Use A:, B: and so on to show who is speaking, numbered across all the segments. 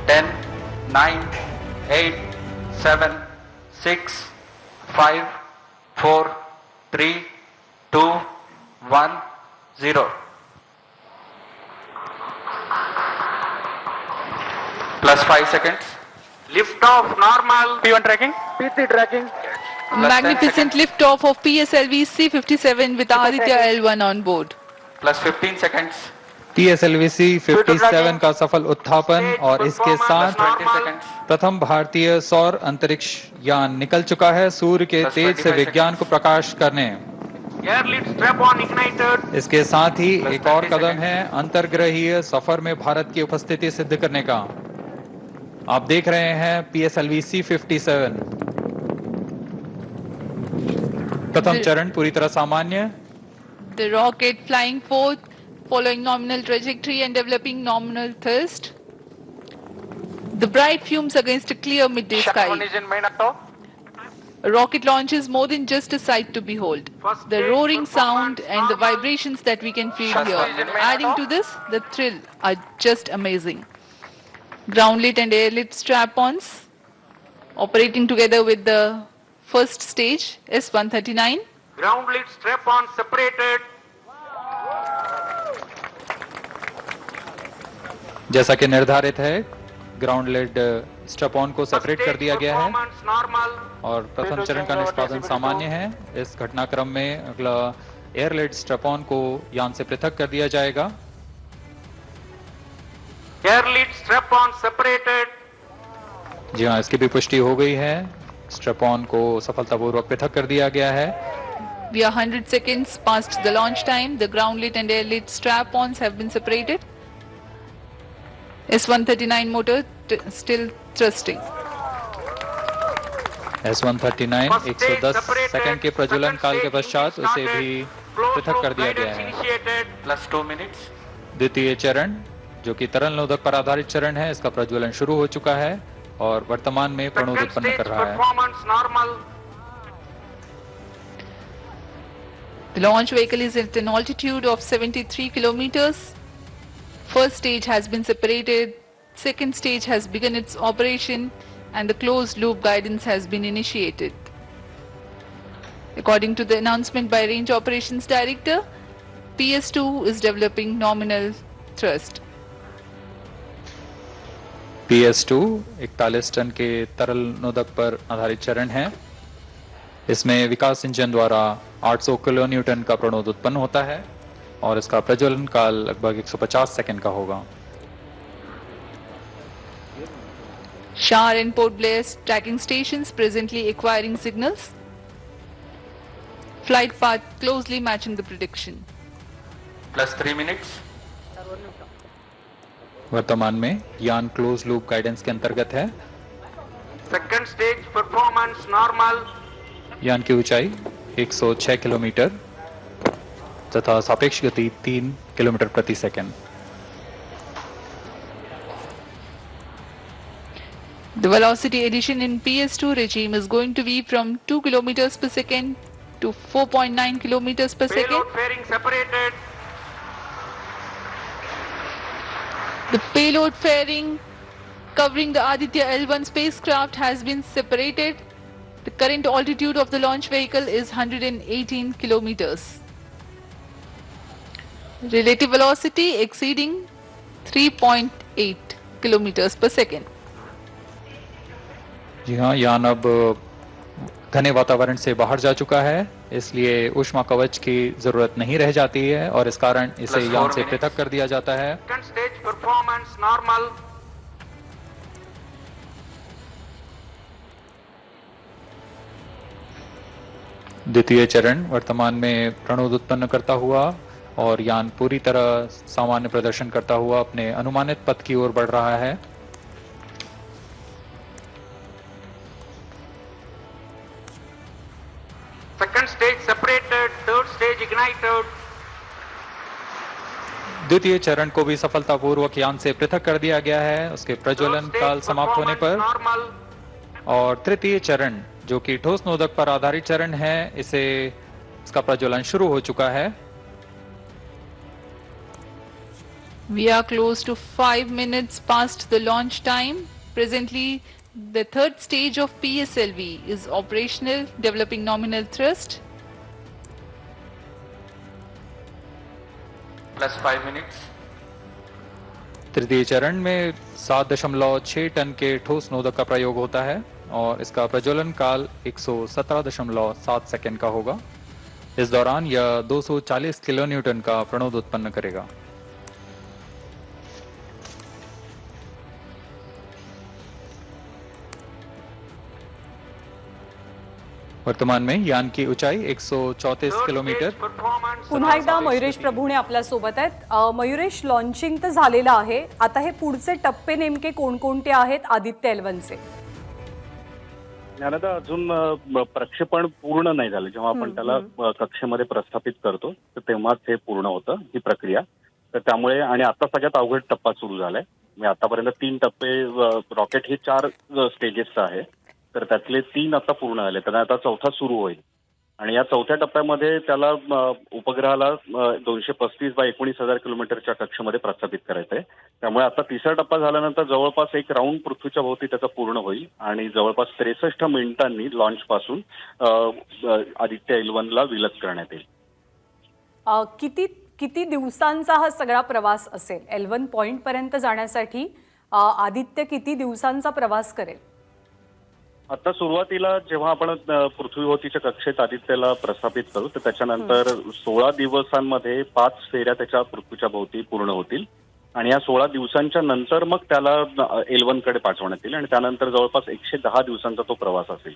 A: 10, 9, 8, 7, 6, 5, 4, 3, 2, 1, 0. Plus 5 seconds.
B: Lift off normal.
A: P1 tracking.
C: P3 tracking.
D: Magnificent lift-off of PSLV C-57 with Aditya L1 on board.
A: Plus 15 seconds.
E: PSLV C-57 का सफल उत्थापन और इसके साथ
A: 20 seconds.
E: प्रथम भारतीय सौर अंतरिक्ष यान निकल चुका है सूर्य के तेज से विज्ञान को प्रकाश करने।
B: Air lead strap-on ignited.
E: इसके साथ ही एक और कदम है अंतर्ग्रहीय सफर में भारत की उपस्थिति सिद्ध करने का। आप देख रहे हैं PSLV C-57 प्रथम चरण पूरी तरह सामान्य।
D: The rocket flying forth, following nominal trajectory and developing nominal thrust. The bright fumes against a clear midday sky. A rocket launch is more than just a sight to behold. The roaring sound and the vibrations that we can feel here, adding to this, the thrill are just amazing. Ground lit and air lit strap-ons operating together with the first stage S-139.
B: Ground lead strap-on separated.
E: जैसा कि निर्धारित है ground laid strap-on को separate कर दिया गया है
B: Performance normal.
E: और प्रथम चरण का निष्पादन सामान्य है। इस घटनाक्रम में अगला एयर लेड स्ट्रैप-ऑन को यान से पृथक कर दिया जाएगा।
B: Air lead strap-on separated.
E: जी हाँ, इसकी भी पुष्टि हो गई है। स्ट्रैप-ऑन को सफलतापूर्वक पृथक कर दिया गया है।
D: We are 100 seconds past the launch time. The ground lit and air lit strap-ons have been separated. S-139 motor still thrusting.
E: S-139 110 second के प्रज्वलन काल के पश्चात उसे भी पृथक कर दिया गया है।
A: Plus 2 minutes.
E: द्वितीय चरण जो कि तरल नोदक पर आधारित चरण है, इसका प्रज्वलन शुरू हो चुका है और वर्तमान में प्रणोद
B: Second
E: उत्पन्न
B: stage
E: कर रहा है।
B: performance normal.
D: The launch vehicle is at an altitude of 73 kilometers. First stage has been separated. Second stage has begun its operation and the closed loop guidance has been initiated. According to the announcement by Range Operations Director, PS2 is developing nominal thrust.
E: PS2 41 ton के तरल नोदक पर आधारित चरण है। इसमें विकास engine द्वारा 800 kilo Newton का प्रणोद उत्पन्न होता है और इसका प्रज्वलन काल लगभग 150 सेकंड का होगा।
D: Shar and Port Blair tracking stations presently acquiring signals. Flight path closely matching the prediction.
A: Plus 3 minutes.
E: वर्तमान में यान क्लोज लूप गाइडेंस के अंतर्गत है।
B: Second stage performance normal.
E: यान की ऊंचाई 106 किलोमीटर तथा सापेक्ष गति 3 किलोमीटर प्रति second.
D: The velocity addition in PS2 regime is going to be from 2 kilometers per second to 4.9 kilometers per second.
B: Payload fairing separated.
D: The payload fairing covering the Aditya L1 spacecraft has been separated. The current altitude of the launch vehicle is 118 kilometers. Relative velocity exceeding 3.8 kilometers per second.
E: जी हाँ, यान अब घने वातावरण से बाहर जा चुका है, इसलिए ऊष्मा कवच की जरूरत नहीं रह जाती है और इस कारण इसे यान से पृथक कर दिया जाता है।
B: Second stage performance normal.
E: द्वितीय चरण वर्तमान में प्रणोद उत्पन्न करता हुआ और यान पूरी तरह सामान्य प्रदर्शन करता हुआ अपने अनुमानित पथ की ओर बढ़ रहा है।
B: Second stage separated. Third stage ignited.
E: द्वितीय चरण को भी सफलतापूर्वक यान से पृथक कर दिया गया है उसके प्रज्वलन काल समाप्त होने पर।
B: Normal.
E: और तृतीय चरण जो कि ठोस नोदक पर आधारित चरण है, इसका प्रज्वलन शुरू हो चुका है।
D: We are close to 5 minutes past the launch time. Presently, the third stage of PSLV is operational, developing nominal thrust.
A: Plus 5 minutes.
E: तृतीय चरण में 7.6 टन के ठोस नोदक का प्रयोग होता है और इसका प्रज्वलन काल 117.7 सेकंड का होगा। इस दौरान यह 240 किलो न्यूटन का प्रणोद उत्पन्न करेगा। वर्तमान में यान की ऊंचाई 134
B: Third
E: किलोमीटर।
B: stage performance.
C: पुन्हा एकदा मयुरेश प्रभूणे आपल्या सोबत आहेत. मयुरेश, लॉन्चिंग तर झालेलं आहे, आता हे पुढचे टप्पे नेमके कोणकोणते आहेत आदित्य एल1चे?
F: ज्ञानदा, अजून प्रक्षेपण पूर्ण नाही झालं. जेव्हा आपण त्याला कक्षेमध्ये प्रस्थापित करतो तर तेव्हाच हे पूर्ण होतं ही प्रक्रिया. तर त्यामुळे आणि आता सगळ्यात अवघड टप्पा सुरू झालाय. म्हणजे आतापर्यंत 3 टप्पे, रॉकेट हे 4 स्टेजेसचं आहे, तर त्यातले 3 आता पूर्ण झाले. तर आता 4था सुरू होईल आणि या 4थ्या टप्प्यामध्ये त्याला उपग्रहाला 235 बाय 19,000 किलोमीटरच्या कक्षेमध्ये प्रस्थापित करायचं आहे. त्यामुळे आता 3रा टप्पा झाल्यानंतर जवळपास एक राऊंड पृथ्वीच्या भोवती त्याचा पूर्ण होईल आणि जवळपास 63 मिनिटांनी लॉन्च पासून आदित्य एल1ला विलग करण्यात येईल.
C: किती दिवसांचा हा सगळा प्रवास असेल? एल1 पॉइंट पर्यंत जाण्यासाठी आदित्य किती दिवसांचा प्रवास करेल?
F: आता सुरुवातीला जेव्हा आपण पृथ्वीभोवतीच्या कक्षेत आदित्यला प्रस्थापित करू तर त्याच्यानंतर 16 दिवसांमध्ये 5 फेऱ्या त्याच्या पृथ्वीच्या भोवती पूर्ण होतील आणि या 16 दिवसांच्या नंतर मग त्याला एल1 कडे पाठवण्यात येईल आणि त्यानंतर जवळपास 110 दिवसांचा तो प्रवास असेल.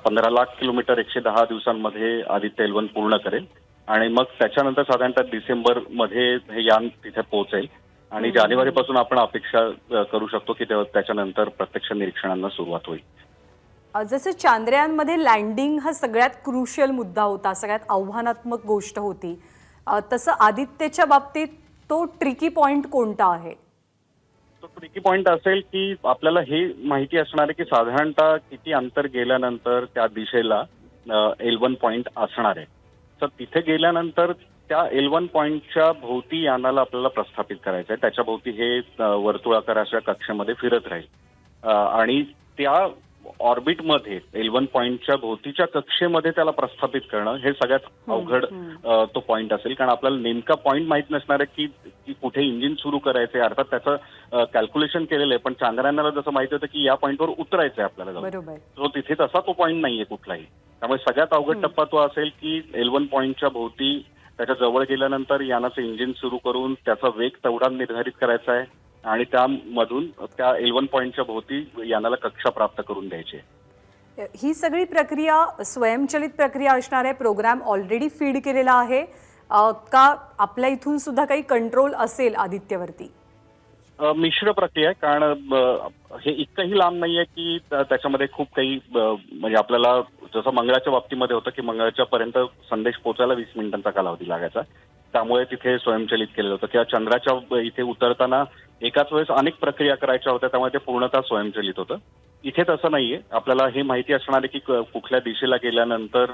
F: 15 लाख किलोमीटर 110 दिवसांमध्ये आदित्य एल1 पूर्ण करेल आणि मग त्याच्यानंतर साधारणतः डिसेंबरमध्ये हे यान तिथे पोहोचेल आणि जानेवारीपासून आपण अपेक्षा करू शकतो की त्याच्यानंतर प्रत्यक्ष निरीक्षणांना सुरुवात होईल.
C: जसं चांद्रयानमध्ये लँडिंग हा सगळ्यात क्रुशियल मुद्दा होता, सगळ्यात आव्हानात्मक गोष्ट होती, तसं आदित्यच्या बाबतीत तो ट्रिकी पॉइंट कोणता आहे?
F: तो ट्रिकी पॉइंट असेल की आपल्याला हे माहिती असणार आहे की साधारणतः किती अंतर गेल्यानंतर त्या दिशेला एल1 पॉइंट असणार आहे. तर तिथे गेल्यानंतर त्या एल1 पॉइंटच्या भोवती यानाला आपल्याला प्रस्थापित करायचं आहे. त्याच्या भोवती हे वर्तुळाकार अशा कक्षेमध्ये फिरत राहील आणि त्या ऑर्बिटमध्ये एल1 पॉइंटच्या भोवतीच्या कक्षेमध्ये त्याला प्रस्थापित करणं हे सगळ्यात अवघड तो पॉइंट असेल, कारण आपल्याला नेमका पॉइंट माहित नसणार आहे की कुठे इंजिन सुरू करायचंय. अर्थात त्याचं कॅल्क्युलेशन केलेलं आहे, पण चांद्रयानाला जसं माहिती होतं की या पॉइंटवर उतरायचंय आपल्याला जाऊन, तो तिथे तसा तो पॉइंट नाहीये कुठलाही. त्यामुळे सगळ्यात अवघड टप्पा तो असेल की एल1 पॉइंटच्या भोवती त्याच्या जवळ गेल्यानंतर यानाचं इंजिन सुरू करून त्याचा वेग तेवढा निर्धारित करायचा आहे आणि त्यामधून त्या एल1 पॉइंटच्या भोवती यानाला कक्षा प्राप्त करून द्यायची.
C: ही सगळी प्रक्रिया स्वयंचलित प्रक्रिया असणार आहे? प्रोग्राम ऑलरेडी फीड केलेला आहे का आपल्या इथून सुद्धा काही कंट्रोल असेल आदित्यवरती?
F: मिश्र प्रक्रिया आहे, कारण हे इतकंही लांब नाहीये की त्याच्यामध्ये खूप काही म्हणजे आपल्याला जसं मंगळाच्या बाबतीमध्ये होतं की मंगळाच्या पर्यंत संदेश पोहोचायला 20 मिनिटांचा कालावधी लागायचा, त्यामुळे तिथे स्वयंचलित केलेलं होतं. किंवा चंद्राच्या इथे उतरताना एकाच वेळेस अनेक प्रक्रिया करायच्या होत्या, त्यामुळे ते पूर्णतः स्वयंचलित होतं. इथे तसं नाहीये. आपल्याला हे माहिती असणार आहे की कुठल्या दिशेला गेल्यानंतर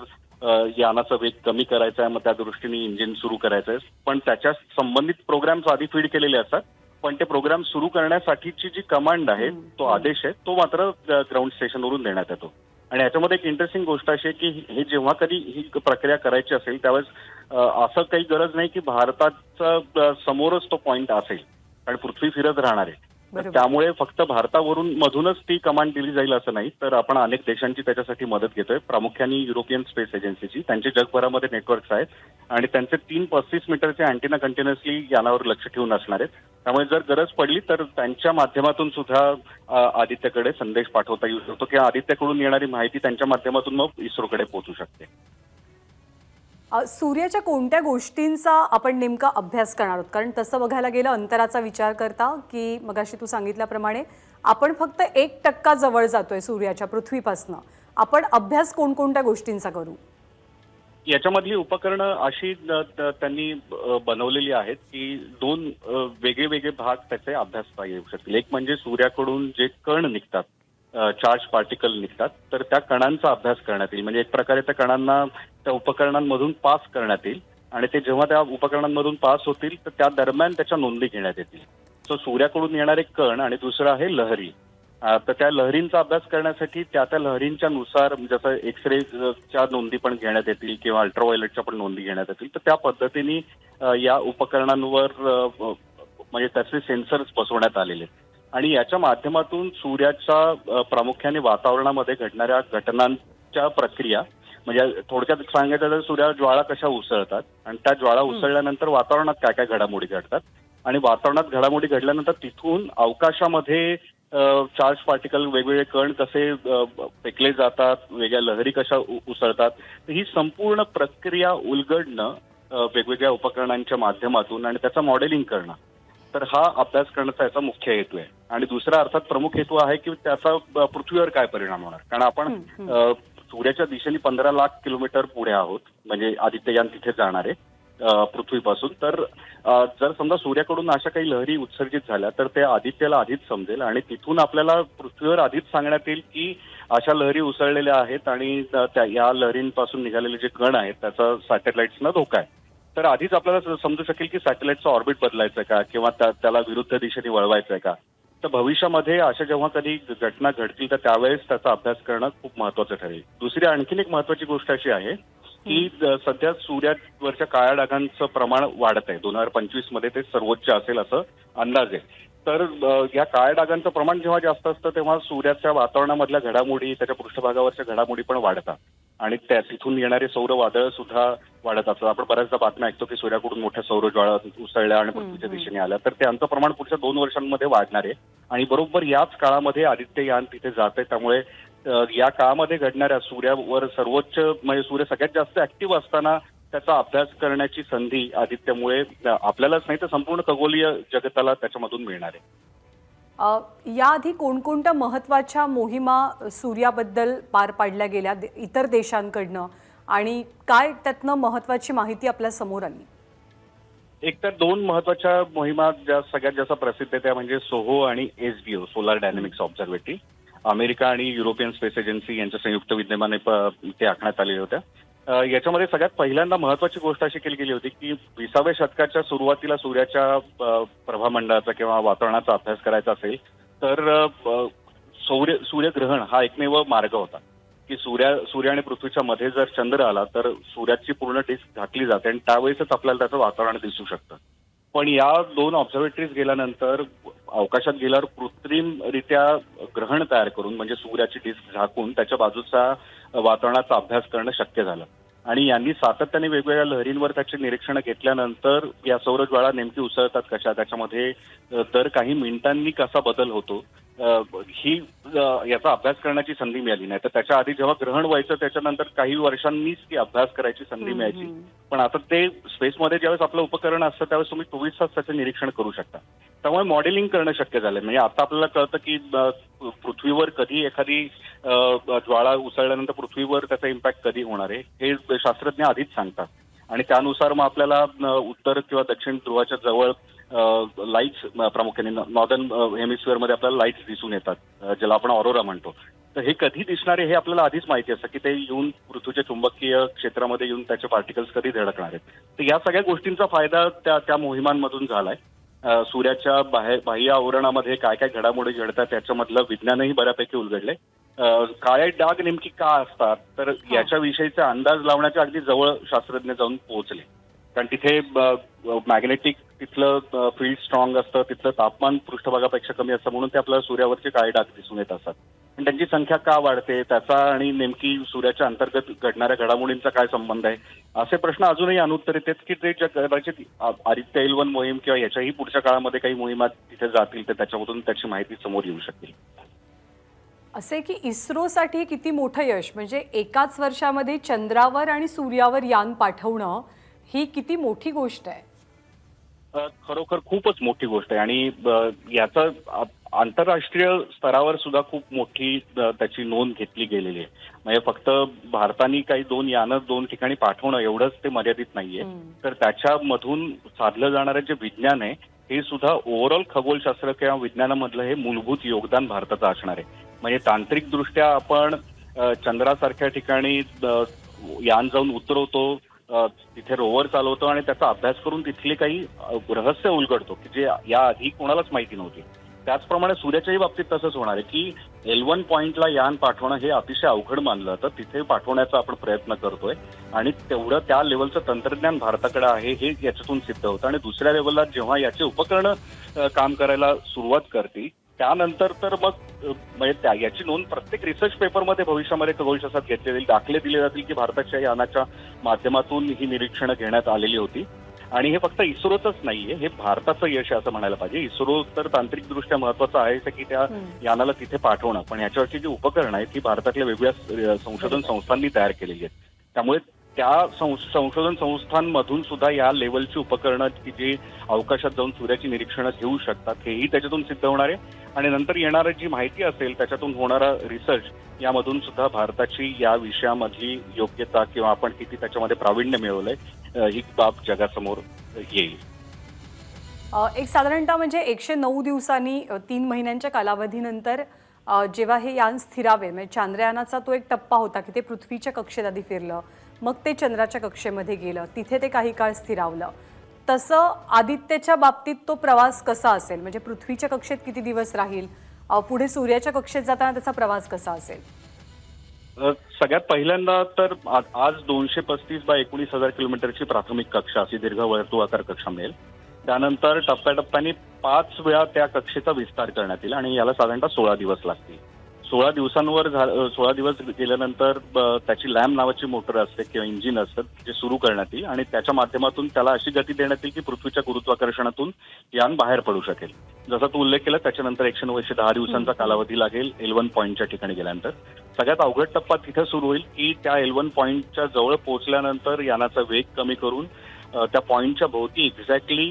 F: यानाचा वेग कमी करायचा आहे, मग त्या दृष्टीने इंजिन सुरू करायचं आहे. पण त्याच्या संबंधित प्रोग्राम्स आधी फीड केलेले असतात, पण ते प्रोग्राम सुरू करण्यासाठीची जी कमांड आहे, तो आदेश आहे, तो मात्र ग्राउंड स्टेशनवरून देण्यात येतो. आणि याच्यामध्ये एक इंटरेस्टिंग गोष्ट अशी आहे की हे जेव्हा कधी ही प्रक्रिया करायची असेल त्यावेळेस असं काही गरज नाही की भारताचा समोरच तो पॉइंट असेल, कारण पृथ्वी फिरत राहणार आहे. त्यामुळे फक्त भारतावरून मधूनच ती कमांड दिली जाईल असं नाही, तर आपण अनेक देशांची त्याच्यासाठी मदत घेतोय. प्रामुख्याने युरोपियन स्पेस एजन्सीची. त्यांचे जगभरामध्ये नेटवर्क्स आहेत आणि त्यांचे 3 35 मीटरचे अँटेना कंटिन्युअसली यानावर लक्ष ठेवून असणार आहेत. त्यामुळे जर गरज पडली तर त्यांच्या माध्यमातून सुद्धा आदित्यकडे संदेश पाठवता येऊ शकतो किंवा आदित्यकडून येणारी माहिती त्यांच्या माध्यमातून मग इस्रोकडे पोहोचू शकते.
C: सूर्याच्या कोणत्या गोष्टींचा आपण नेमका अभ्यास करणार आहोत? कारण तसं बघायला गेलं अंतराचा विचार करता की मगाशी तू सांगितल्याप्रमाणे आपण फक्त 1% जवळ जातोय सूर्याच्या पृथ्वीपासून. आपण अभ्यास कोणकोणत्या गोष्टींचा करू?
F: याच्यामधली उपकरणं अशी त्यांनी बनवलेली आहेत की 2 वेगळे वेगळे भाग त्याचे अभ्यासता येऊ शकतील. एक म्हणजे सूर्याकडून जे कण निघतात, चार्ज पार्टिकल निघतात, तर त्या कणांचा अभ्यास करण्यात येईल. म्हणजे एक प्रकारे त्या कणांना त्या उपकरणांमधून पास करण्यात येईल आणि ते जेव्हा त्या उपकरणांमधून पास होतील तर त्या दरम्यान त्याच्या नोंदी घेण्यात येतील. सो सूर्याकडून येणारे कण आणि दुसरं आहे लहरी. तर त्या लहरींचा अभ्यास करण्यासाठी त्या लहरींच्या नुसार जसं एक्सरेच्या नोंदी पण घेण्यात येतील किंवा अल्ट्राव्हायोलेटच्या पण नोंदी घेण्यात येतील. तर त्या पद्धतीने या उपकरणांवर म्हणजे त्याचे सेन्सर्स बसवण्यात आलेले आहेत आणि याच्या माध्यमातून सूर्याच्या प्रामुख्याने वातावरणामध्ये घडणाऱ्या घटनांच्या प्रक्रिया म्हणजे थोडक्यात सांगायचं तर सूर्यावर ज्वाळा कशा उसळतात आणि त्या ज्वाळा उसळल्यानंतर वातावरणात काय काय घडामोडी घडतात आणि वातावरणात घडामोडी घडल्यानंतर तिथून अवकाशामध्ये चार्ज पार्टिकल वेगवेगळे कण कसे फेकले जातात, वेगळ्या लहरी कशा उसळतात, तर ही संपूर्ण प्रक्रिया उलगडणं वेगवेगळ्या उपकरणांच्या माध्यमातून आणि त्याचं मॉडेलिंग करणं. तर हा अभ्यास करण्याचा याचा मुख्य हेतू आहे. आणि दुसरा अर्थात प्रमुख हेतू आहे की त्याचा पृथ्वीवर काय परिणाम होणार, कारण आपण सूर्याच्या दिशेने 15 लाख किलोमीटर पुढे आहोत, म्हणजे आदित्ययान तिथे जाणार आहे पृथ्वीपासून. तर जर समजा सूर्याकडून अशा काही लहरी उत्सर्जित झाल्या तर ते आदित्यला आधीच समजेल आणि तिथून आपल्याला पृथ्वीवर आधीच सांगण्यात येईल की अशा लहरी उसळलेल्या आहेत आणि या लहरींपासून निघालेले जे कण आहेत त्याचा सॅटेलाइट्सना धोका आहे. तर आधीच आपल्याला समजू शकेल की सॅटेलाइटचं ऑर्बिट बदलायचं का किंवा त्याला विरुद्ध दिशेने वळवायचंय का. तर भविष्यामध्ये अशा जेव्हा कधी घटना घडतील तर त्यावेळेस त्याचा अभ्यास करणं खूप महत्वाचं ठरेल. दुसरी आणखीन एक महत्वाची गोष्ट अशी आहे की सध्या सूर्यावरच्या काळ्या डागांचं प्रमाण वाढत आहे. 2025 मध्ये ते सर्वोच्च असेल असं अंदाज आहे. तर या काळ्या डागांचं प्रमाण जेव्हा जास्त असतं तेव्हा सूर्याच्या वातावरणामधल्या घडामोडी, त्याच्या पृष्ठभागावरच्या घडामोडी पण वाढतात आणि तिथून येणारे सौर वादळ सुद्धा वाढत असतात. आपण बऱ्याचदा बातम्या ऐकतो की सूर्याकडून मोठ्या सौर ज्वाळा उसळल्या आणि पृथ्वीच्या दिशेने आल्या. तर त्यांचं प्रमाण पुढच्या 2 वर्षांमध्ये वाढणार आहे आणि बरोबर याच काळामध्ये आदित्ययान तिथे जाते. त्यामुळे या काळामध्ये घडणाऱ्या सूर्यावर सर्वोच्च म्हणजे सूर्य सगळ्यात जास्त ऍक्टिव्ह असताना त्याचा अभ्यास करण्याची संधी आदित्यमुळे आपल्यालाच नाही तर संपूर्ण खगोलीय जगताला त्याच्यामधून मिळणार आहे.
C: याआधी कोणकोणत्या महत्वाच्या मोहिमा सूर्याबद्दल पार पाडल्या गेल्या इतर देशांकडनं आणि काय त्यातनं महत्वाची माहिती आपल्या समोर आली?
F: एक तर 2 महत्वाच्या मोहिमा ज्या सगळ्यात जास्त प्रसिद्ध आहेत त्या म्हणजे सोहो आणि SDO solar dynamics observatory. America आणि युरोपियन स्पेस एजन्सी यांच्या संयुक्त विद्यमाने ते आखण्यात आलेल्या होत्या. याच्यामध्ये सगळ्यात पहिल्यांदा महत्वाची गोष्ट अशी केली गेली होती की 20व्या शतकाच्या सुरुवातीला सूर्याच्या प्रभामंडळाचा किंवा वातावरणाचा अभ्यास करायचा असेल तर सूर्यग्रहण हा एकमेव मार्ग होता की सूर्य आणि पृथ्वीच्या मध्ये जर चंद्र आला तर सूर्याची पूर्ण डिस्क झाकली जाते आणि त्यावेळेसच आपल्याला त्याचं वातावरण दिसू शकतं. पण या 2 ऑब्झर्वेटरीज गेल्यानंतर अवकाशात गेल्यावर कृत्रिमरित्या ग्रहण तयार करून म्हणजे सूर्याची डिस्क झाकून त्याच्या बाजूचा वातावरणाचा अभ्यास करणं शक्य झालं आणि यांनी सातत्याने वेगवेगळ्या लहरींवर त्याची निरीक्षणं घेतल्यानंतर या सौरज्वाळा नेमकी उसळतात कशा, त्याच्यामध्ये दर काही मिनिटांनी कसा बदल होतो ही याचा अभ्यास करण्याची संधी मिळाली नाही. तर त्याच्या आधी जेव्हा ग्रहण व्हायचं त्याच्यानंतर काही वर्षांनीच ती अभ्यास करायची संधी मिळायची. पण आता ते स्पेसमध्ये ज्यावेळेस आपलं उपकरण असतं त्यावेळेस तुम्ही 24 तास त्याचं निरीक्षण करू शकता. त्यामुळे मॉडेलिंग करणं शक्य झालंय. म्हणजे आता आपल्याला कळतं की पृथ्वीवर कधी एखादी ज्वाळा उसळल्यानंतर पृथ्वीवर त्याचा इम्पॅक्ट कधी होणार आहे हे शास्त्रज्ञ आधीच सांगतात आणि त्यानुसार मग आपल्याला उत्तर किंवा दक्षिण ध्रुवाच्या जवळ लाईट्स प्रामुख्याने नॉर्दर्न हेमिस्फिअरमध्ये आपल्याला लाईट्स दिसून येतात ज्याला आपण ऑरोरा म्हणतो. तर हे कधी दिसणारे हे आपल्याला आधीच माहिती असतं की ते येऊन पृथ्वीच्या चुंबकीय क्षेत्रामध्ये येऊन त्याचे पार्टिकल्स कधी धडकणार आहेत. तर या सगळ्या गोष्टींचा फायदा त्या मोहिमांमधून झालाय. सूर्याच्या बाह्य आवरणामध्ये काय काय घडामोडी घडतात त्याच्यामधलं विज्ञानही बऱ्यापैकी उलगडलंय. काळे डाग नेमकी का असतात तर याच्याविषयीचा अंदाज लावण्याच्या अगदी जवळ शास्त्रज्ञ जाऊन पोहोचले. कारण तिथे मॅग्नेटिक तिथलं फील्ड स्ट्रॉंग असतं, तिथलं तापमान पृष्ठभागापेक्षा कमी असतं म्हणून ते आपल्याला सूर्यावरचे काळे डाग दिसून येत असतात. पण त्यांची संख्या का वाढते त्याचा आणि नेमकी सूर्याच्या अंतर्गत घडणाऱ्या घडामोडींचा काय संबंध आहे असे प्रश्न अजूनही अनुत्तरित आहेत की ते कदाचित आदित्य L1 मोहीम किंवा याच्याही पुढच्या काळामध्ये काही मोहिमा तिथे जातील तर त्याच्यामधून त्याची माहिती समोर येऊ शकेल.
C: असे की इस्रोसाठी किती मोठं यश, म्हणजे एकाच वर्षामध्ये चंद्रावर आणि सूर्यावर यान पाठवणं ही किती मोठी गोष्ट आहे.
F: खरोखर खूपच मोठी गोष्ट आहे आणि याचा आंतरराष्ट्रीय स्तरावर सुद्धा खूप मोठी त्याची नोंद घेतली गेलेली आहे. म्हणजे फक्त भारताने काही 2 यानं 2 ठिकाणी पाठवणं एवढंच ते मर्यादित नाहीये. तर त्याच्यामधून साधलं जाणारं जे विज्ञान आहे हे सुद्धा ओव्हरऑल खगोलशास्त्र किंवा विज्ञानामधलं हे मूलभूत योगदान भारताचं असणार आहे. म्हणजे तांत्रिकदृष्ट्या आपण चंद्रासारख्या ठिकाणी यान जाऊन उतरवतो, तिथे रोवर चालवतो आणि त्याचा अभ्यास करून तिथले काही रहस्य उलगडतो की जे या आधी कोणालाच माहिती नव्हती. त्याचप्रमाणे सूर्याच्याही बाबतीत तसंच होणार आहे की L1 पॉइंटला यान पाठवणं हे अतिशय अवघड मानलं जातं. तिथे पाठवण्याचा आपण प्रयत्न करतोय आणि तेवढं त्या लेवलचं तंत्रज्ञान भारताकडे आहे हे याच्यातून सिद्ध होतं. आणि दुसऱ्या लेवलला जेव्हा याचे उपकरणं काम करायला सुरुवात करतील त्यानंतर तर मग म्हणजे याची नोंद प्रत्येक रिसर्च पेपरमध्ये भविष्यामध्ये खगोलशास्त्रात घेतले जाईल. दाखले दिले जातील की भारताच्या यानाच्या माध्यमातून ही निरीक्षणं घेण्यात आलेली होती. आणि हे फक्त इस्रोचंच नाहीये, हे भारताचं यश आहे असं म्हणायला पाहिजे. इस्रो तर तांत्रिकदृष्ट्या महत्वाचं आहे की त्या यानाला तिथे पाठवणं, पण याच्यावरची जी उपकरणं आहेत ती भारतातल्या वेगळ्या संशोधन संस्थांनी तयार केलेली आहेत. त्यामुळे त्या संशोधन संस्थांमधून सुद्धा या लेवलची उपकरणं की जी अवकाशात जाऊन सूर्याची निरीक्षणं घेऊ शकतात हेही त्याच्यातून सिद्ध होणार आहे. आणि नंतर येणारी जी माहिती असेल त्याच्यातून होणारा रिसर्च यामधून सुद्धा भारताची या विषयामधली योग्यता किंवा आपण किती त्याच्यामध्ये प्रावीण्य मिळवलंय ही बाब जगासमोर येईल.
C: एक साधारणतः म्हणजे 109 दिवसांनी 3 महिन्यांच्या कालावधीनंतर जेव्हा हे यान स्थिरावेल, म्हणजे चांद्रयानाचा तो एक टप्पा होता की ते पृथ्वीच्या कक्षेत आधी फिरलं, मग ते चंद्राच्या कक्षेमध्ये गेलं, तिथे ते काही काळ स्थिरावलं. तसं आदित्यच्या बाबतीत तो प्रवास कसा असेल, म्हणजे पृथ्वीच्या कक्षेत किती दिवस राहील, पुढे सूर्याच्या कक्षेत जाताना त्याचा प्रवास कसा असेल?
F: सगळ्यात पहिल्यांदा तर आज 235/19,000 किलोमीटरची प्राथमिक कक्षा अशी दीर्घ वर्तुळाकार कक्षा मिळेल. त्यानंतर टप्प्याटप्प्याने 5 वेळा त्या कक्षेचा विस्तार करण्यात येईल आणि याला साधारणतः 16 दिवस लागतील. 16 दिवस गेल्यानंतर त्याची लॅम्प नावाची मोटर असते किंवा इंजिन असतं जे सुरू करण्यात येईल आणि त्याच्या माध्यमातून त्याला अशी गती देण्यात येईल की पृथ्वीच्या गुरुत्वाकर्षणातून यान बाहेर पडू शकेल. जसा तू उल्लेख केला त्याच्यानंतर 110 दिवसांचा कालावधी लागेल L1 पॉईंटच्या ठिकाणी गेल्यानंतर. सगळ्यात अवघड टप्पा तिथे सुरू होईल की त्या L1 पॉईंटच्या जवळ पोहोचल्यानंतर यानाचा वेग कमी करून त्या पॉईंटच्या भोवती एक्झॅक्टली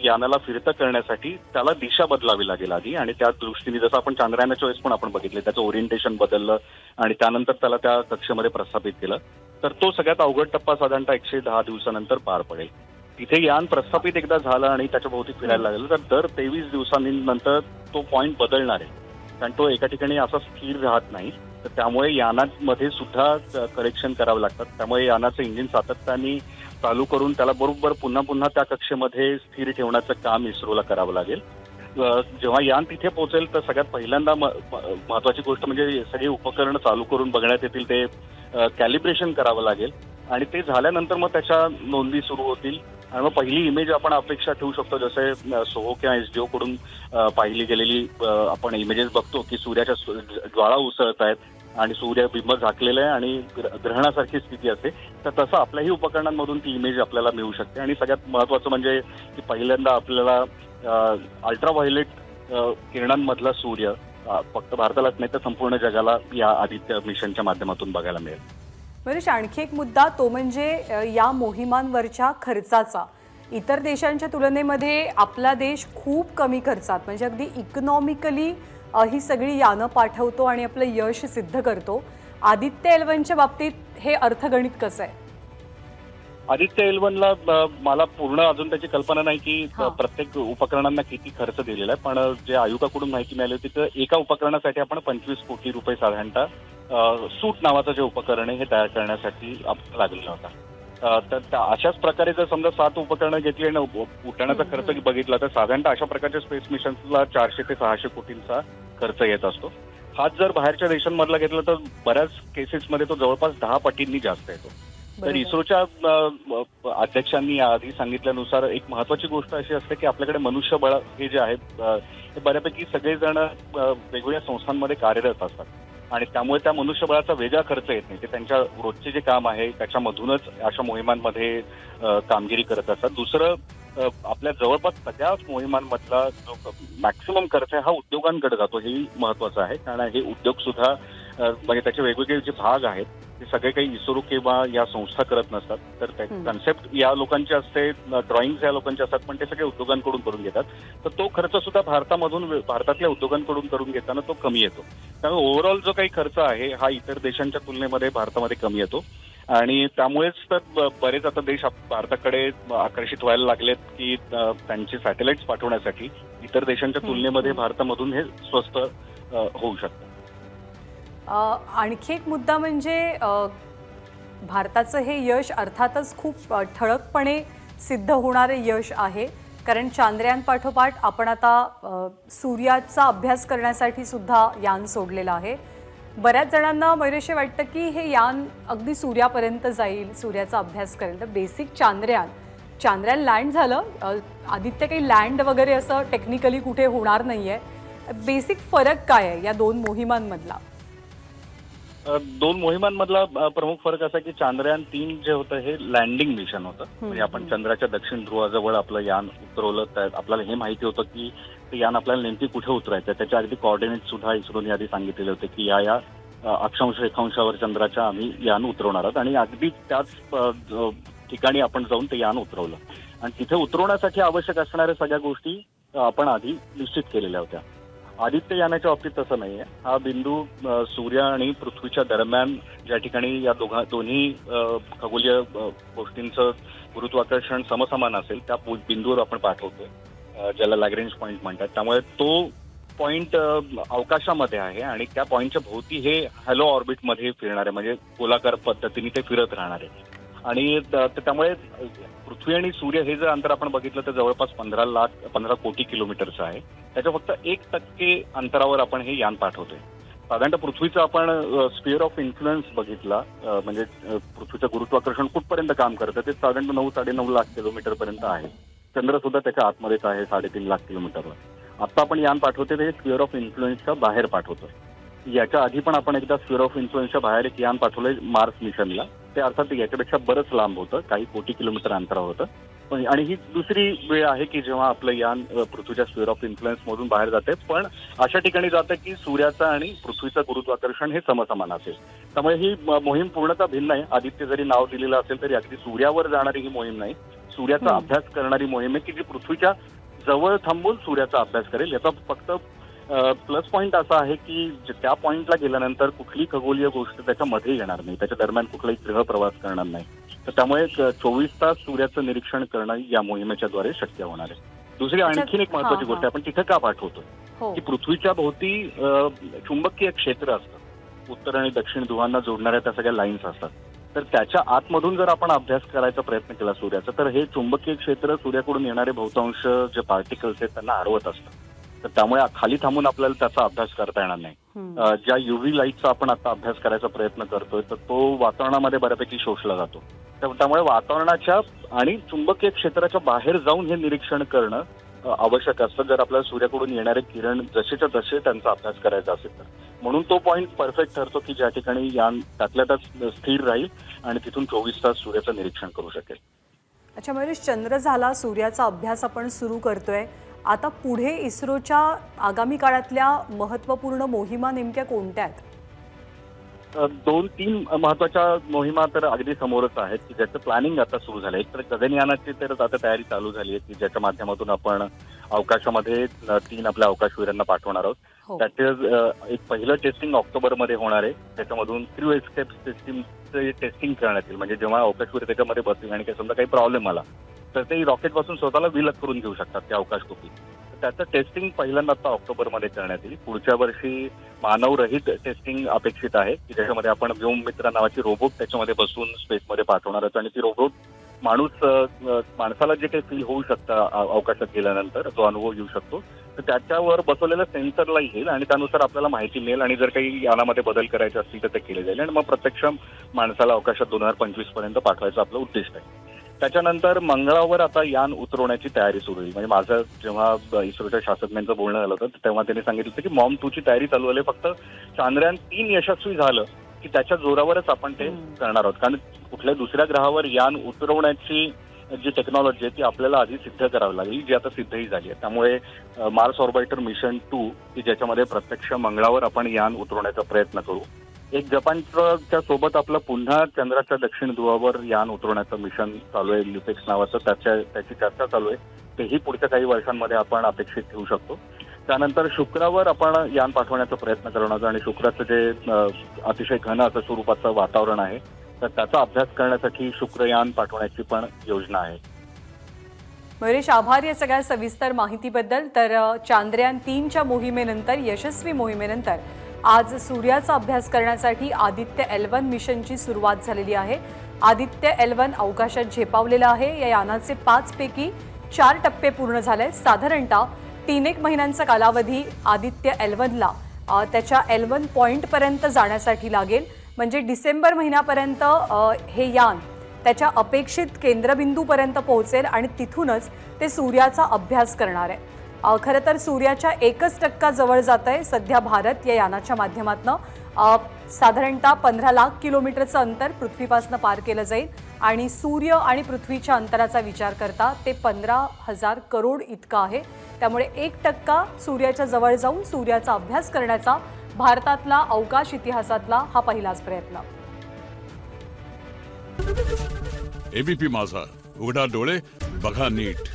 F: यानाला फिरतं करण्यासाठी त्याला दिशा बदलावी लागेल आधी. आणि त्या दृष्टीने जसं आपण चांद्रयानाच्या वेळेस पण आपण बघितले त्याचं ओरिएंटेशन बदललं आणि त्यानंतर त्याला त्या कक्षेमध्ये प्रस्थापित केलं. तर तो सगळ्यात अवघड टप्पा साधारणतः 110 दिवसानंतर पार पडेल. तिथे यान प्रस्थापित एकदा झालं आणि त्याच्या भोवती फिरायला लागलं तर दर 23 दिवसांनंतर तो पॉईंट बदलणार आहे, कारण तो एका ठिकाणी असा स्थिर राहत नाही. तर त्यामुळे यानामध्ये सुद्धा करेक्शन करावं लागतात. त्यामुळे यानाचं इंजिन सातत्याने चालू करून त्याला बरोबर पुन्हा पुन्हा त्या कक्षेमध्ये स्थिर ठेवण्याचं काम इस्रोला करावं लागेल. जेव्हा यान तिथे पोहोचेल तर सगळ्यात पहिल्यांदा महत्वाची गोष्ट म्हणजे सगळी उपकरणं चालू करून बघण्यात येतील, ते कॅलिब्रेशन करावं लागेल आणि ते झाल्यानंतर मग त्याच्या नोंदी सुरू होतील. आणि मग पहिली इमेज आपण अपेक्षा ठेवू शकतो, जसे सोहो किंवा SDO कडून पाहिली गेलेली आपण इमेजेस बघतो की सूर्याच्या ज्वाळा उसळत आहेत आणि सूर्यबिंब झाकलेलं आहे आणि ग्रहणासारखी स्थिती असते. तर तसं आपल्याही उपकरणांमधून ती इमेज आपल्याला मिळू शकते. आणि सगळ्यात महत्वाचं म्हणजे की पहिल्यांदा आपल्याला अल्ट्राव्हायोलेट किरणांमधला सूर्य फक्त भारतालाच नाही तर संपूर्ण जगाला या आदित्य मिशनच्या माध्यमातून बघायला मिळेल.
C: म्हणजे आणखी एक मुद्दा तो म्हणजे या मोहिमांवरच्या खर्चाचा. इतर देशांच्या तुलनेमध्ये आपला देश खूप कमी खर्चात, म्हणजे अगदी इकॉनॉमिकली ही सगळी यानं पाठवतो आणि आपलं यश सिद्ध करतो. आदित्य L1च्या बाबतीत हे अर्थगणित कसं आहे?
F: आदित्य L1ला मला पूर्ण अजून त्याची कल्पना नाही की प्रत्येक उपकरणांना किती खर्च दिलेला आहे, पण जे आयुकाकडून माहिती मिळाली होती तर एका उपकरणासाठी आपण 25 कोटी रुपये साधारणतः सूट नावाचं जे उपकरण आहे हे तयार करण्यासाठी लागलेला होता. तर अशाच प्रकारे जर समजा 7 उपकरणं घेतली आणि उड्डाणाचा खर्च बघितला तर साधारणतः अशा प्रकारच्या स्पेस मिशन्सला 400 ते 600 कोटींचा खर्च येत असतो. हाच जर बाहेरच्या देशांमधला घेतला तर बऱ्याच केसेसमध्ये तो जवळपास 10 पटींनी जास्त येतो. तर इस्रोच्या अध्यक्षांनी आधी सांगितल्यानुसार एक महत्वाची गोष्ट अशी असते की आपल्याकडे मनुष्यबळ हे जे आहे ते बऱ्यापैकी सगळेजण वेगवेगळ्या संस्थांमध्ये कार्यरत असतात आणि त्यामुळे त्या मनुष्यबळाचा वेगळा खर्च येत नाही. ते त्यांच्या रोजचे जे काम आहे त्याच्यामधूनच अशा मोहिमांमध्ये कामगिरी करत असतात. दुसरं आपल्या जवळपास सगळ्याच मोहिमांमधला जो मॅक्सिमम खर्च आहे हा उद्योगांकडे जातो, हेही महत्वाचं आहे. कारण हे उद्योग सुद्धा म्हणजे त्याचे वेगवेगळे जे भाग आहेत ते सगळे काही इस्रो किंवा या संस्था करत नसतात. तर कन्सेप्ट या लोकांचे असते, ड्रॉइंग्स या लोकांचे असतात, पण ते सगळे उद्योगांकडून करून घेतात. तर तो खर्च सुद्धा भारतातल्या उद्योगांकडून करून घेताना तो कमी येतो. त्यामुळे ओव्हरऑल जो काही खर्च आहे हा इतर देशांच्या तुलनेमध्ये भारतामध्ये कमी येतो आणि त्यामुळेच तर बरेच आता देश भारताकडे आकर्षित व्हायला लागलेत की त्यांचे सॅटेलाइट्स पाठवण्यासाठी इतर देशांच्या तुलनेमध्ये भारतामधून हे स्वस्त होऊ शकतं.
C: आणखी एक मुद्दा म्हणजे भारताचं हे यश अर्थातच खूप ठळकपणे सिद्ध होणारे यश आहे, कारण चांद्रयान पाठोपाठ आपण आता सूर्याचा अभ्यास करण्यासाठी सुद्धा यान सोडलेलं आहे. बऱ्याच जणांना मयुरेश वाटतं की हे यान अगदी सूर्यापर्यंत जाईल, सूर्याचा अभ्यास करेल. तर बेसिक चांद्रयान लँड झालं, आदित्य काही लँड वगैरे असं टेक्निकली कुठे होणार नाहीये. बेसिक फरक काय आहे या दोन मोहिमांमधला?
F: दोन मोहिमांमधला प्रमुख फरक असा की चांद्रयान-3 जे होतं हे लँडिंग मिशन होतं. म्हणजे आपण चंद्राच्या दक्षिण ध्रुवाजवळ आपलं यान उतरवलं. तर आपल्याला हे माहिती होतं की ते यान आपल्याला नेमकी कुठे उतरायचं, त्याच्या अगदी कोऑर्डिनेट सुद्धा इस्रोने आधी सांगितलेले होते की या अक्षांश रेखांशावर चंद्राच्या आम्ही यान उतरवणार आहोत. आणि अगदी त्याच ठिकाणी आपण जाऊन ते यान उतरवलं. आणि तिथे उतरवण्यासाठी आवश्यक असणाऱ्या सगळ्या गोष्टी आपण आधी निश्चित केलेल्या होत्या. आदित्य यानाच्या बाबतीत तसं नाहीये. हा बिंदू सूर्य आणि पृथ्वीच्या दरम्यान ज्या ठिकाणी या दोन्ही खगोलीय गोष्टींचं गुरुत्वाकर्षण समसमान असेल त्या बिंदूवर आपण पाठवतोय, ज्याला लॅग्रेंज पॉईंट म्हणतात. त्यामुळे तो पॉईंट अवकाशामध्ये आहे आणि त्या पॉईंटच्या भोवती हे हॅलो ऑर्बिटमध्ये फिरणार आहे, म्हणजे गोलाकार पद्धतीने ते फिरत राहणार आहे. आणि त्यामुळे पृथ्वी आणि सूर्य हे जर अंतर आपण बघितलं तर जवळपास 15 कोटी किलोमीटरचं आहे. त्याच्या फक्त 1% अंतरावर आपण हे यान पाठवतोय. साधारणतः पृथ्वीचं आपण स्फिअर ऑफ इन्फ्लुएन्स बघितला, म्हणजे पृथ्वीचं गुरुत्वाकर्षण कुठपर्यंत काम करतं ते साधारण 9-9.5 लाख किलोमीटर पर्यंत आहे. चंद्र सुद्धा त्याच्या आतमध्येच आहे 3.5 लाख किलोमीटरवर. आता आपण यान पाठवतोय ते स्फिअर ऑफ इन्फ्लुएन्सच्या बाहेर पाठवतोय. याच्या आधी पण आपण एकदा स्फिअर ऑफ इन्फ्लुएन्सच्या बाहेर एक यान पाठवलंय मार्स मिशनला. ते अर्थात याच्यापेक्षा बरंच लांब होतं, काही कोटी किलोमीटर अंतरावर होतं. पण आणि ही दुसरी वेळ आहे की जेव्हा आपलं यान पृथ्वीच्या स्फिअर ऑफ इन्फ्लुएन्स मधून बाहेर जाते, पण अशा ठिकाणी जातं की सूर्याचं आणि पृथ्वीचं गुरुत्वाकर्षण हे समसमान असेल. त्यामुळे ही मोहीम पूर्णतः भिन्न आहे. आदित्य जरी नाव दिलेलं असेल तरी अगदी सूर्यावर जाणारी ही मोहीम नाही, सूर्याचा अभ्यास करणारी मोहीम आहे की जी पृथ्वीच्या जवळ थांबून सूर्याचा अभ्यास करेल. याचा फक्त प्लस पॉईंट असा आहे की त्या पॉईंटला गेल्यानंतर कुठली खगोलीय गोष्ट त्याच्यामध्ये येणार नाही, त्याच्या दरम्यान कुठलाही ग्रह प्रवास करणार नाही. तर त्यामुळे 24 तास सूर्याचं निरीक्षण करणं या मोहिमेच्या द्वारे शक्य होणार आहे. दुसरी आणखीन एक महत्वाची गोष्ट आपण तिथे का पाठवतोय की पृथ्वीच्या भोवती चुंबकीय क्षेत्र असतं, उत्तर आणि दक्षिण ध्रुवांना जोडणाऱ्या त्या सगळ्या लाईन्स असतात. तर त्याच्या आतमधून जर आपण अभ्यास करायचा प्रयत्न केला सूर्याचा, तर हे चुंबकीय क्षेत्र सूर्याकडून येणारे बहुतांश जे पार्टिकल्स आहेत त्यांना हरवत असतं. तर त्यामुळे खाली थांबून आपल्याला त्याचा अभ्यास करता येणार नाही. ज्या युव्ही लाईटचा आपण आता अभ्यास करायचा प्रयत्न करतोय तर तो वातावरणामध्ये बऱ्यापैकी शोषला जातो. त्यामुळे वातावरणाच्या आणि चुंबकीय क्षेत्राच्या बाहेर जाऊन हे निरीक्षण करणं आवश्यक असतं जर आपल्याला सूर्याकडून येणारे किरण जसेच्या तसे त्यांचा अभ्यास करायचा असेल तर. म्हणून तो पॉईंट परफेक्ट ठरतो की ज्या ठिकाणी यान त्यातल्या त्यात स्थिर राहील आणि तिथून 24 तास सूर्याचं निरीक्षण करू शकेल.
C: अच्छा मयुरेश, चंद्र झाला, सूर्याचा अभ्यास आपण सुरू करतोय. आता पुढे इस्रोच्या आगामी काळातल्या महत्त्वपूर्ण मोहिमा नेमक्या कोणत्या आहेत?
F: 2-3 महत्वाच्या मोहिमा तर अगदी समोरच आहेत की ज्याचं प्लॅनिंग आता सुरू झालं. एक तर गगनयानाची तर आता तयारी चालू झाली आहे की ज्याच्या माध्यमातून आपण अवकाशामध्ये 3 आपल्या अवकाशवीरांना पाठवणार आहोत. त्याचे एक पहिलं टेस्टिंग ऑक्टोबरमध्ये होणार आहे. त्याच्यामधून क्रू एस्केप सिस्टीमचे टेस्टिंग करण्यात येईल. म्हणजे जेव्हा अवकाशवीर त्याच्यामध्ये बसतील आणि समजा काही प्रॉब्लेम आला तर ते रॉकेटपासून स्वतःला विलग करून घेऊ शकतात त्या अवकाशकोपी. त्याचं टेस्टिंग पहिल्यांदा आता ऑक्टोबरमध्ये करण्यात येईल. पुढच्या वर्षी मानवरहित टेस्टिंग अपेक्षित आहे की ज्याच्यामध्ये आपण व्योम मित्र नावाची रोबोट त्याच्यामध्ये बसून स्पेसमध्ये पाठवणार आहोत. आणि ती रोबोट माणसाला जे काही फील होऊ शकतं अवकाशात गेल्यानंतर, जो अनुभव येऊ शकतो, तर त्याच्यावर बसवलेलं सेन्सरला येईल आणि त्यानुसार आपल्याला माहिती मिळेल. आणि जर काही यानामध्ये बदल करायचे असतील तर ते केले जाईल आणि मग प्रत्यक्ष माणसाला अवकाशात 2025 पर्यंत पाठवायचं आपलं उद्दिष्ट आहे. त्याच्यानंतर मंगळावर आता यान उतरवण्याची तयारी सुरू होईल. म्हणजे माझं जेव्हा इस्रोच्या शास्त्रज्ञांचं बोलणं झालं होतं तेव्हा त्यांनी सांगितलं होतं की मॉम 2 ची तयारी चालू आहे. फक्त चांद्रयान-3 यशस्वी झालं की त्याच्या जोरावरच आपण ते करणार आहोत. कारण कुठल्या दुसऱ्या ग्रहावर यान उतरवण्याची जी टेक्नॉलॉजी आहे ती आपल्याला आधी सिद्ध करावी लागेल, जी आता सिद्धही झाली आहे. त्यामुळे मार्स ऑर्बिटर मिशन 2 की ज्याच्यामध्ये प्रत्यक्ष मंगळावर आपण यान उतरवण्याचा प्रयत्न करू. एक जपानच्या सोबत आपलं पुन्हा चंद्राच्या दक्षिण ध्रुवावर यान उतरवण्याचं मिशन चालू आहे, ल्युपेक्स नावाचं. त्याची चर्चा चालू आहे. तेही पुढच्या काही वर्षांमध्ये आपण अपेक्षित ठेवू शकतो. त्यानंतर शुक्रावर आपण यान पाठवण्याचा प्रयत्न करणार आणि शुक्राचं जे अतिशय घन असं स्वरूपाचं वातावरण आहे तर त्याचा अभ्यास करण्यासाठी शुक्रयान पाठवण्याची पण योजना आहे.
C: मयुरेश, आभार या सगळ्या सविस्तर माहितीबद्दल. तर चांद्रयान 3च्या मोहिमेनंतर, यशस्वी मोहिमेनंतर आज सूर्याचा अभ्यास करण्यासाठी आदित्य L1 मिशनची सुरुवात झालेली आहे. आदित्य L1 अवकाशात झेपावलेलं आहे. या यानाचे 5 पैकी 4 टप्पे पूर्ण झाले. साधारणतः 3-1 महिन्यांचा कालावधी आदित्य L1ला त्याच्या L1 पॉइंटपर्यंत जाण्यासाठी लागेल. म्हणजे डिसेंबर महिन्यापर्यंत हे यान त्याच्या अपेक्षित केंद्रबिंदूपर्यंत पोहोचेल आणि तिथूनच ते सूर्याचा अभ्यास करणार आहे. खरं तर सूर्याच्या 1% जवळ जात आहे सध्या भारत या यानाच्या माध्यमातून. साधारणतः 15 लाख किलोमीटरचं अंतर पृथ्वीपासून पार केलं जाईल आणि सूर्य आणि पृथ्वीच्या अंतराचा विचार करता ते 15,000 करोड इतकं आहे. त्यामुळे 1% सूर्याच्या जवळ जाऊन सूर्याचा अभ्यास करण्याचा भारतातला अवकाश इतिहासातला हा पहिलाच प्रयत्न.
G: एबीपी माझा, उघडा डोळे बघा नीट.